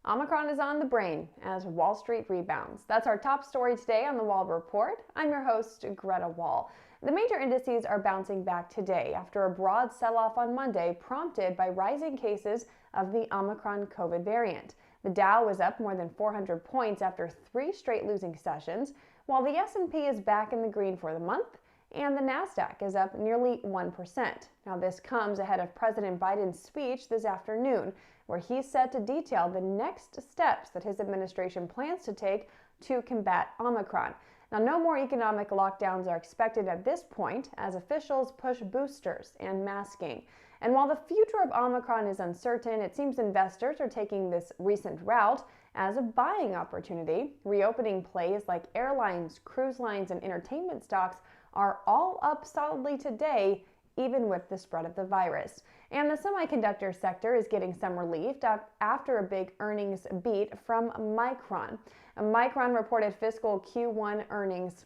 Omicron is on the brain as Wall Street rebounds. That's our top story today on the Wall Report. I'm your host, Greta Wall. The major indices are bouncing back today after a broad sell-off on Monday prompted by rising cases of the Omicron COVID variant. The Dow was up more than 400 points after 3 straight losing sessions, while the S&P is back in the green for the month, and the Nasdaq is up nearly 1%. Now, this comes ahead of President Biden's speech this afternoon, where he's set to detail the next steps that his administration plans to take to combat Omicron. Now, no more economic lockdowns are expected at this point as officials push boosters and masking. And while the future of Omicron is uncertain, it seems investors are taking this recent route as a buying opportunity. Reopening plays like airlines, cruise lines, and entertainment stocks are all up solidly today, even with the spread of the virus. And the semiconductor sector is getting some relief after a big earnings beat from Micron. Micron reported fiscal Q1 earnings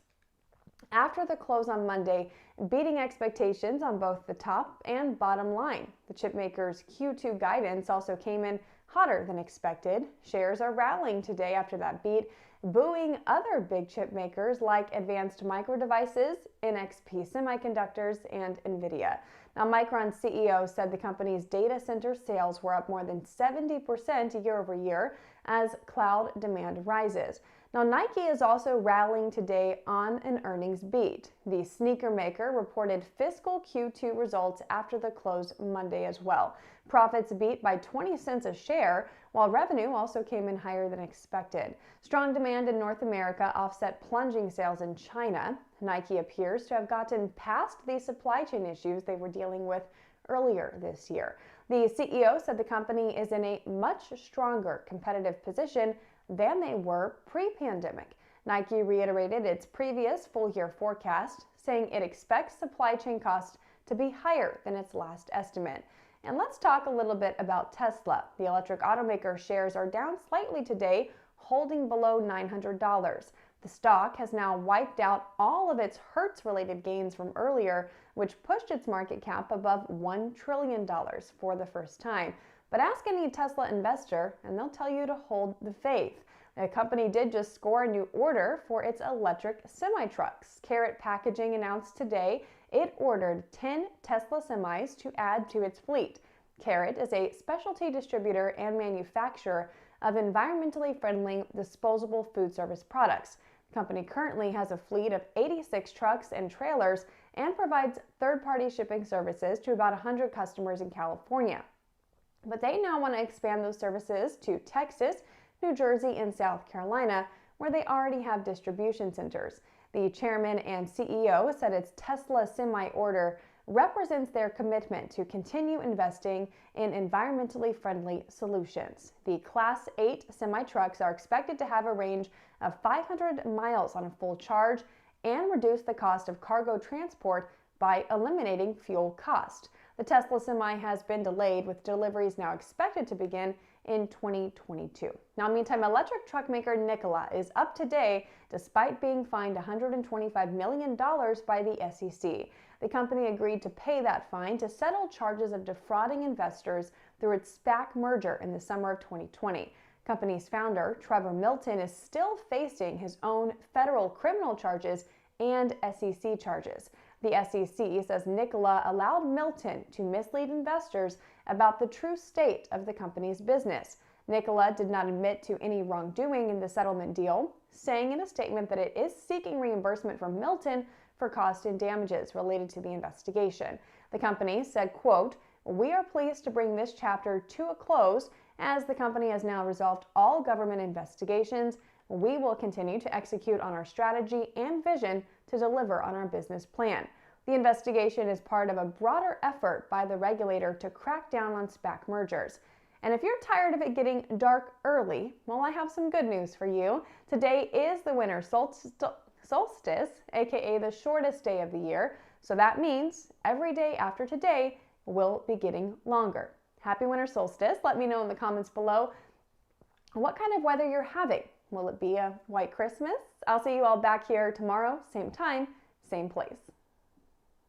after the close on Monday, beating expectations on both the top and bottom line. The chipmaker's Q2 guidance also came in hotter than expected. Shares are rallying today after that beat, booing other big chip makers like Advanced Micro Devices, NXP Semiconductors, and Nvidia. Now, Micron's CEO said the company's data center sales were up more than 70% year over year as cloud demand rises. Now, Nike is also rallying today on an earnings beat. The sneaker maker reported fiscal Q2 results after the close Monday as well. Profits beat by 20 cents a share, while revenue also came in higher than expected. Strong demand in North America offset plunging sales in China. Nike appears to have gotten past the supply chain issues they were dealing with earlier this year. The CEO said the company is in a much stronger competitive position than they were pre-pandemic. Nike reiterated its previous full-year forecast, saying it expects supply chain costs to be higher than its last estimate. And let's talk a little bit about Tesla. The electric automaker shares are down slightly today, holding below $900. The stock has now wiped out all of its Hertz-related gains from earlier, which pushed its market cap above $1 trillion for the first time. But ask any Tesla investor, and they'll tell you to hold the faith. The company did just score a new order for its electric semi-trucks. Carrot Packaging announced today it ordered 10 Tesla semis to add to its fleet. Carrot is a specialty distributor and manufacturer of environmentally friendly disposable food service products. The company currently has a fleet of 86 trucks and trailers and provides third-party shipping services to about 100 customers in California. But they now want to expand those services to Texas, New Jersey, and South Carolina, where they already have distribution centers. The chairman and CEO said its Tesla Semi order represents their commitment to continue investing in environmentally friendly solutions. The Class 8 semi-trucks are expected to have a range of 500 miles on a full charge and reduce the cost of cargo transport by eliminating fuel cost. The Tesla Semi has been delayed, with deliveries now expected to begin in 2022. Now, meantime, electric truck maker Nikola is up today despite being fined $125 million by the SEC. The company agreed to pay that fine to settle charges of defrauding investors through its SPAC merger in the summer of 2020. Company's founder, Trevor Milton, is still facing his own federal criminal charges and SEC charges. The SEC says Nikola allowed Milton to mislead investors about the true state of the company's business. Nikola did not admit to any wrongdoing in the settlement deal, saying in a statement that it is seeking reimbursement from Milton for costs and damages related to the investigation. The company said, quote, "We are pleased to bring this chapter to a close as the company has now resolved all government investigations. We will continue to execute on our strategy and vision to deliver on our business plan." The investigation is part of a broader effort by the regulator to crack down on SPAC mergers. And if you're tired of it getting dark early, well, I have some good news for you. Today is the winter solstice, aka the shortest day of the year. So that means every day after today will be getting longer. Happy winter solstice. Let me know in the comments below what kind of weather you're having. Will it be a white Christmas? I'll see you all back here tomorrow, same time, same place.